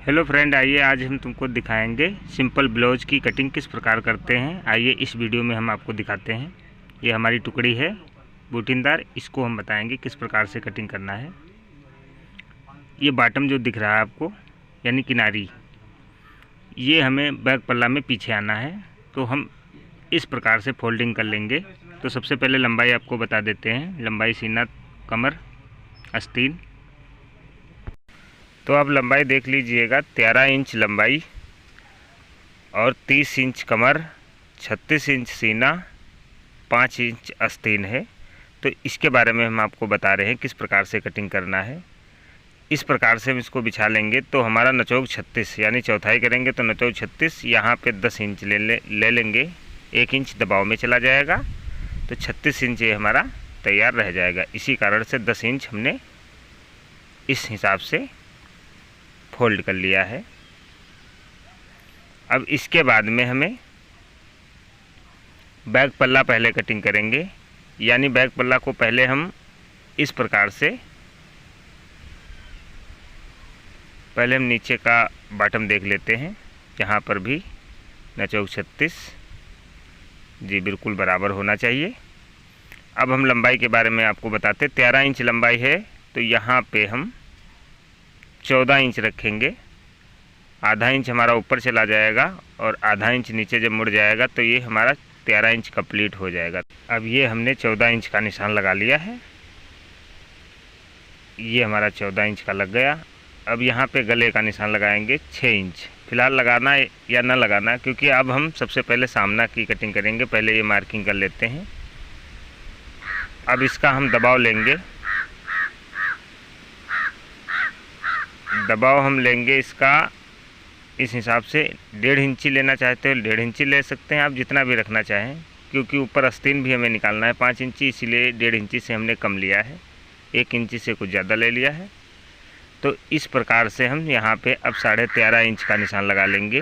Hello friend, आइए आज हम तुमको दिखाएंगे सिंपल ब्लाउज की कटिंग किस प्रकार करते हैं। आइए इस वीडियो में हम आपको दिखाते हैं। ये हमारी टुकड़ी है बूटीदार, इसको हम बताएंगे किस प्रकार से कटिंग करना है। ये बॉटम जो दिख रहा है आपको यानी किनारी, ये हमें बैक पल्ला में पीछे आना है, तो हम इस प्रकार से फोल्डिंग कर लेंगे। तो सबसे पहले लंबाई आपको बता देते हैं। लंबाई सीना, कमर, आस्तीन। तो आप लंबाई देख लीजिएगा, 13 इंच लंबाई और 30 इंच कमर, 36 इंच सीना, 5 इंच आस्तीन है। तो इसके बारे में हम आपको बता रहे हैं किस प्रकार से कटिंग करना है। इस प्रकार से हम इसको बिछा लेंगे तो हमारा नचौक 36 यानी चौथाई करेंगे तो नचौक 36, यहाँ पे 10 इंच ले लेंगे, 1 इंच दबाव में चला जाएगा तो 36 इंच ये हमारा तैयार रह जाएगा। इसी कारण से 10 इंच हमने इस हिसाब से फोल्ड कर लिया है। अब इसके बाद में हमें बैक पल्ला पहले कटिंग करेंगे, यानी बैक पल्ला को पहले हम इस प्रकार से, पहले हम नीचे का बॉटम देख लेते हैं। यहाँ पर भी नचौक 36 जी बिल्कुल बराबर होना चाहिए। अब हम लंबाई के बारे में आपको बताते। 13 इंच लंबाई है तो यहाँ पे हम 14 इंच रखेंगे। आधा इंच हमारा ऊपर चला जाएगा और आधा इंच नीचे जब मुड़ जाएगा तो ये हमारा 13 इंच कंप्लीट हो जाएगा। अब ये हमने 14 इंच का निशान लगा लिया है। ये हमारा 14 इंच का लग गया। अब यहाँ पे गले का निशान लगाएंगे 6 इंच। फिलहाल लगाना या ना लगाना, क्योंकि अब हम सबसे पहले सामना की कटिंग करेंगे। पहले ये मार्किंग कर लेते हैं। अब इसका हम दबाव लेंगे। दबाव हम लेंगे इसका इस हिसाब से, 1.5 इंची लेना चाहते हो 1.5 इंची ले सकते हैं आप, जितना भी रखना चाहें, क्योंकि ऊपर आस्तीन भी हमें निकालना है 5 इंची, इसीलिए 1.5 इंची से हमने कम लिया है, 1 इंची से कुछ ज़्यादा ले लिया है। तो इस प्रकार से हम यहाँ पे अब 13.5 इंच का निशान लगा लेंगे,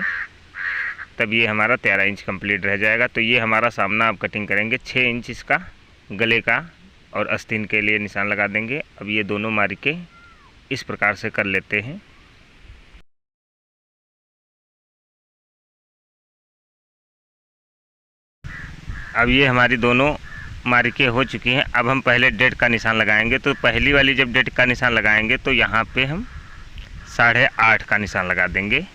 तब ये हमारा 13 इंच कंप्लीट रह जाएगा। तो ये हमारा सामना अब कटिंग करेंगे। 6 इंच इसका गले का और आस्तीन के लिए निशान लगा देंगे। अब ये दोनों मार्के इस प्रकार से कर लेते हैं। अब ये हमारी दोनों मार्के हो चुकी हैं। अब हम पहले डेट का निशान लगाएंगे। तो पहली वाली जब डेट का निशान लगाएंगे तो यहाँ पे हम 8.5 का निशान लगा देंगे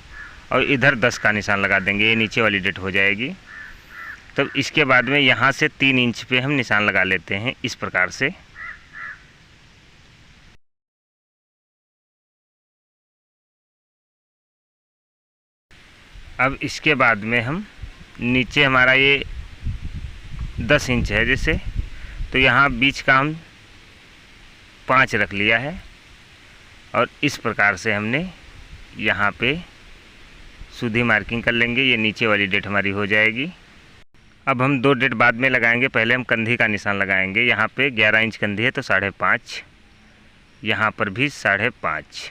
और इधर 10 का निशान लगा देंगे। ये नीचे वाली डेट हो जाएगी। तब इसके बाद में यहाँ से 3 इंच पे हम निशान लगा लेते हैं इस प्रकार से। अब इसके बाद में हम नीचे, हमारा ये 10 इंच है जैसे, तो यहाँ बीच का हम 5 रख लिया है और इस प्रकार से हमने यहाँ पे सीधी मार्किंग कर लेंगे। ये नीचे वाली डेट हमारी हो जाएगी। अब हम 2 डेट बाद में लगाएंगे। पहले हम कंधी का निशान लगाएंगे। यहाँ पे 11 इंच कंधी है तो 5.5, यहाँ पर भी 5.5।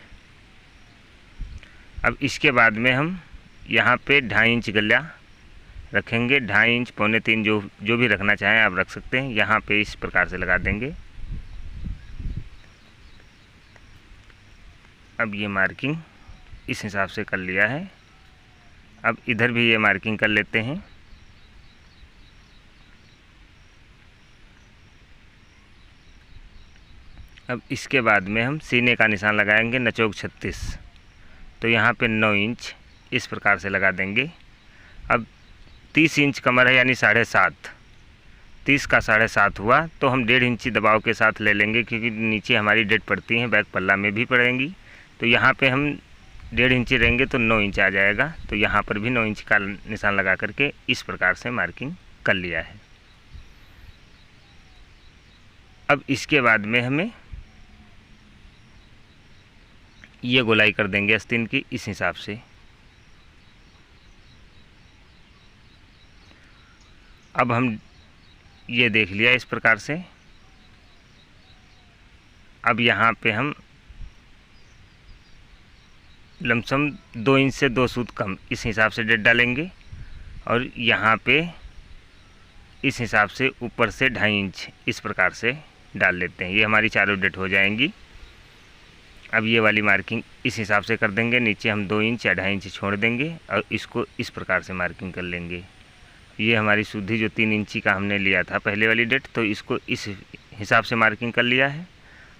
अब इसके बाद में हम यहाँ पे 2.5 इंच गला रखेंगे। 2.5 इंच, 2.25, जो भी रखना चाहें आप रख सकते हैं। यहाँ पे इस प्रकार से लगा देंगे। अब ये मार्किंग इस हिसाब से कर लिया है। अब इधर भी ये मार्किंग कर लेते हैं। अब इसके बाद में हम सीने का निशान लगाएंगे नचौक 36, तो यहाँ पे 9 इंच इस प्रकार से लगा देंगे। अब 30 इंच कमर है यानी 7.5, 30 का 7.5 हुआ तो हम 1.5 इंची दबाव के साथ ले लेंगे, क्योंकि नीचे हमारी डेट पड़ती हैं, बैक पल्ला में भी पड़ेंगी। तो यहाँ पे हम 1.5 इंची रहेंगे तो 9 इंच आ जाएगा। तो यहाँ पर भी 9 इंच का निशान लगा करके इस प्रकार से मार्किंग कर लिया है। अब इसके बाद में हमें ये गोलाई कर देंगे आस्तीन की इस हिसाब से। अब हम ये देख लिया इस प्रकार से। अब यहाँ पे हम लमसम 2 इंच से 2 सूत कम इस हिसाब से डेट डालेंगे और यहाँ पे इस हिसाब से ऊपर से 2.5 इंच इस प्रकार से डाल लेते हैं। ये हमारी चारों डेट हो जाएंगी। अब ये वाली मार्किंग इस हिसाब से कर देंगे। नीचे हम 2 इंच या 2.5 इंच छोड़ देंगे और इसको इस प्रकार से मार्किंग कर लेंगे। ये हमारी शुद्धि जो 3 इंची का हमने लिया था पहले वाली डेट, तो इसको इस हिसाब से मार्किंग कर लिया है।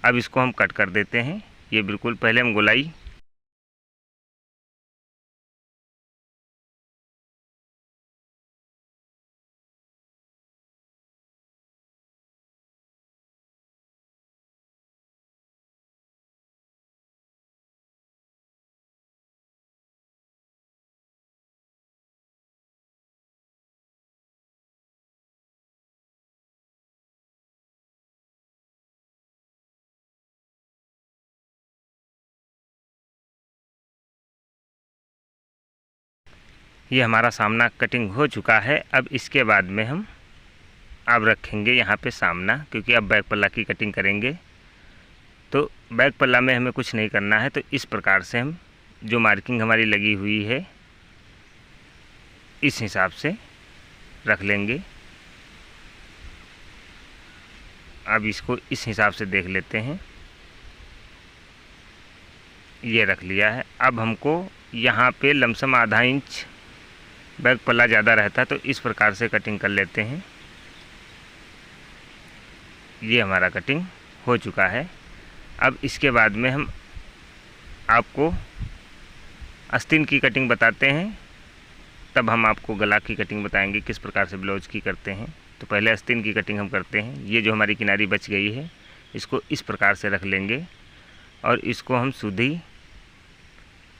अब इसको हम कट कर देते हैं। ये बिल्कुल पहले हम गोलाई ये हमारा सामना कटिंग हो चुका है। अब इसके बाद में हम अब रखेंगे यहाँ पे सामना, क्योंकि अब बैक पल्ला की कटिंग करेंगे। तो बैक पल्ला में हमें कुछ नहीं करना है। तो इस प्रकार से हम जो मार्किंग हमारी लगी हुई है इस हिसाब से रख लेंगे। अब इसको इस हिसाब से देख लेते हैं। ये रख लिया है। अब हमको यहाँ पे लमसम आधा इंच बैक पल्ला ज़्यादा रहता है, तो इस प्रकार से कटिंग कर लेते हैं। ये हमारा कटिंग हो चुका है। अब इसके बाद में हम आपको आस्तीन की कटिंग बताते हैं, तब हम आपको गला की कटिंग बताएंगे किस प्रकार से ब्लाउज की करते हैं। तो पहले आस्तीन की कटिंग हम करते हैं। ये जो हमारी किनारी बच गई है इसको इस प्रकार से रख लेंगे और इसको हम सीधी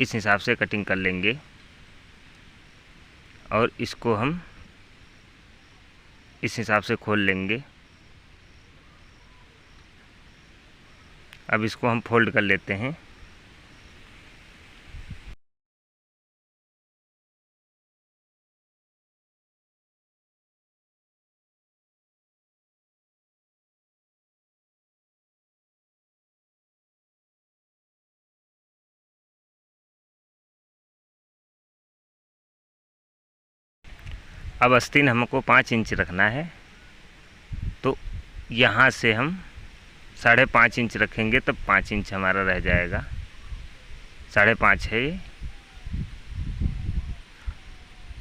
इस हिसाब से कटिंग कर लेंगे और इसको हम इस हिसाब से खोल लेंगे। अब इसको हम फोल्ड कर लेते हैं। अब आस्तीन हमको 5 इंच रखना है, तो यहाँ से हम 5.5 इंच रखेंगे, तब 5 इंच हमारा रह जाएगा। 5.5 है ये।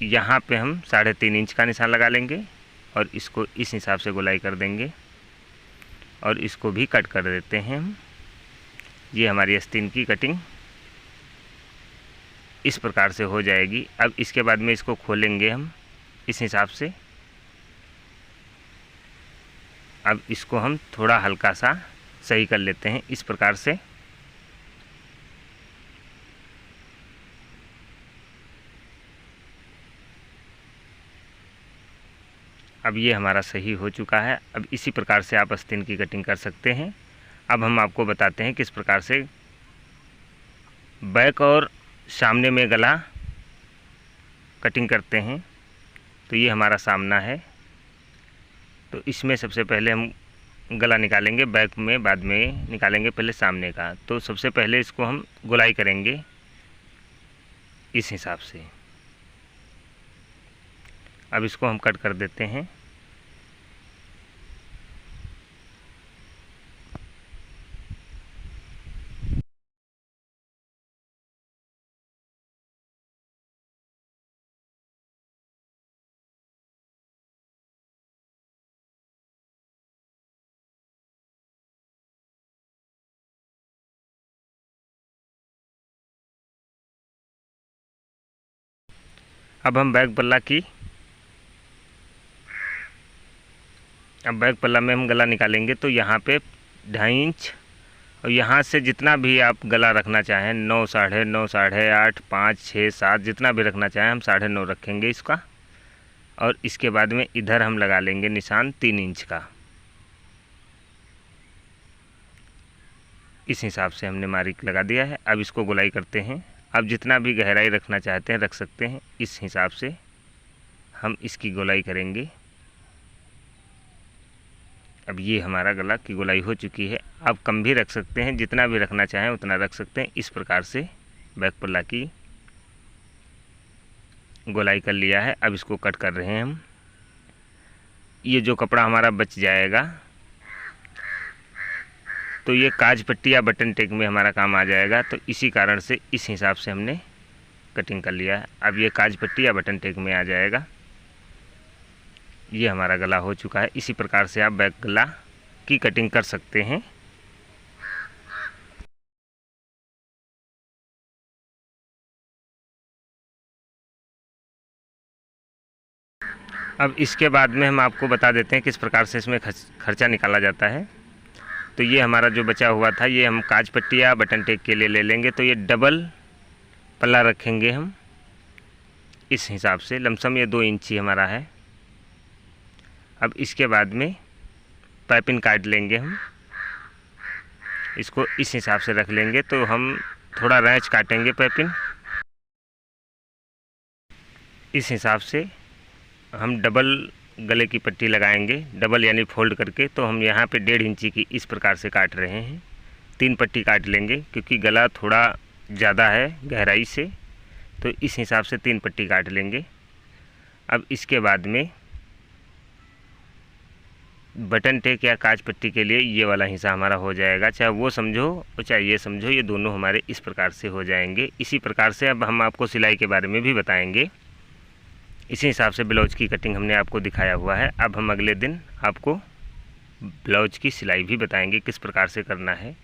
यहाँ पे हम 3.5 इंच का निशान लगा लेंगे और इसको इस हिसाब से गोलाई कर देंगे और इसको भी कट कर देते हैं हम। ये हमारी आस्तीन की कटिंग इस प्रकार से हो जाएगी। अब इसके बाद में इसको खोलेंगे हम इस हिसाब से। अब इसको हम थोड़ा हल्का सा सही कर लेते हैं इस प्रकार से। अब ये हमारा सही हो चुका है। अब इसी प्रकार से आप आस्तीन की कटिंग कर सकते हैं। अब हम आपको बताते हैं किस प्रकार से बैक और सामने में गला कटिंग करते हैं। तो ये हमारा सामना है, तो इसमें सबसे पहले हम गला निकालेंगे, बैक में बाद में निकालेंगे पहले सामने का। तो सबसे पहले इसको हम गोलाई करेंगे इस हिसाब से। अब इसको हम कट कर देते हैं। अब हम बैक पल्ला में हम गला निकालेंगे। तो यहाँ पे 2.5 इंच और यहाँ से जितना भी आप गला रखना चाहें, 9, 9.5, 8.5, 5, 6, 7 जितना भी रखना चाहें हम 9.5 रखेंगे इसका। और इसके बाद में इधर हम लगा लेंगे निशान 3 इंच का। इस हिसाब से हमने मार्क लगा दिया है। अब इसको गोलाई करते हैं। अब जितना भी गहराई रखना चाहते हैं रख सकते हैं। इस हिसाब से हम इसकी गोलाई करेंगे। अब ये हमारा गला की गोलाई हो चुकी है। आप कम भी रख सकते हैं, जितना भी रखना चाहें उतना रख सकते हैं। इस प्रकार से बैक पल्ला की गोलाई कर लिया है। अब इसको कट कर रहे हैं हम। ये जो कपड़ा हमारा बच जाएगा तो ये काज पट्टी या बटन टेक में हमारा काम आ जाएगा। तो इसी कारण से इस हिसाब से हमने कटिंग कर लिया है। अब ये काज पट्टी या बटन टेक में आ जाएगा। ये हमारा गला हो चुका है। इसी प्रकार से आप बैक गला की कटिंग कर सकते हैं। अब इसके बाद में हम आपको बता देते हैं किस प्रकार से इसमें खर्चा निकाला जाता है। तो ये हमारा जो बचा हुआ था ये हम काज पट्टी या बटन टेक के लिए ले लेंगे। तो ये डबल पल्ला रखेंगे हम इस हिसाब से, लमसम ये 2 इंची हमारा है। अब इसके बाद में पाइपिंग काट लेंगे हम, इसको इस हिसाब से रख लेंगे। तो हम थोड़ा रैंच काटेंगे पाइपिंग, इस हिसाब से हम डबल गले की पट्टी लगाएंगे, डबल यानी फोल्ड करके। तो हम यहाँ पे 1.5 इंची की इस प्रकार से काट रहे हैं। 3 पट्टी काट लेंगे क्योंकि गला थोड़ा ज़्यादा है गहराई से, तो इस हिसाब से 3 पट्टी काट लेंगे। अब इसके बाद में बटन टेक या काज पट्टी के लिए ये वाला हिस्सा हमारा हो जाएगा, चाहे वो समझो और चाहे ये समझो, ये दोनों हमारे इस प्रकार से हो जाएंगे। इसी प्रकार से अब हम आपको सिलाई के बारे में भी बताएंगे। इसी हिसाब से ब्लाउज की कटिंग हमने आपको दिखाया हुआ है। अब हम अगले दिन आपको ब्लाउज की सिलाई भी बताएंगे किस प्रकार से करना है।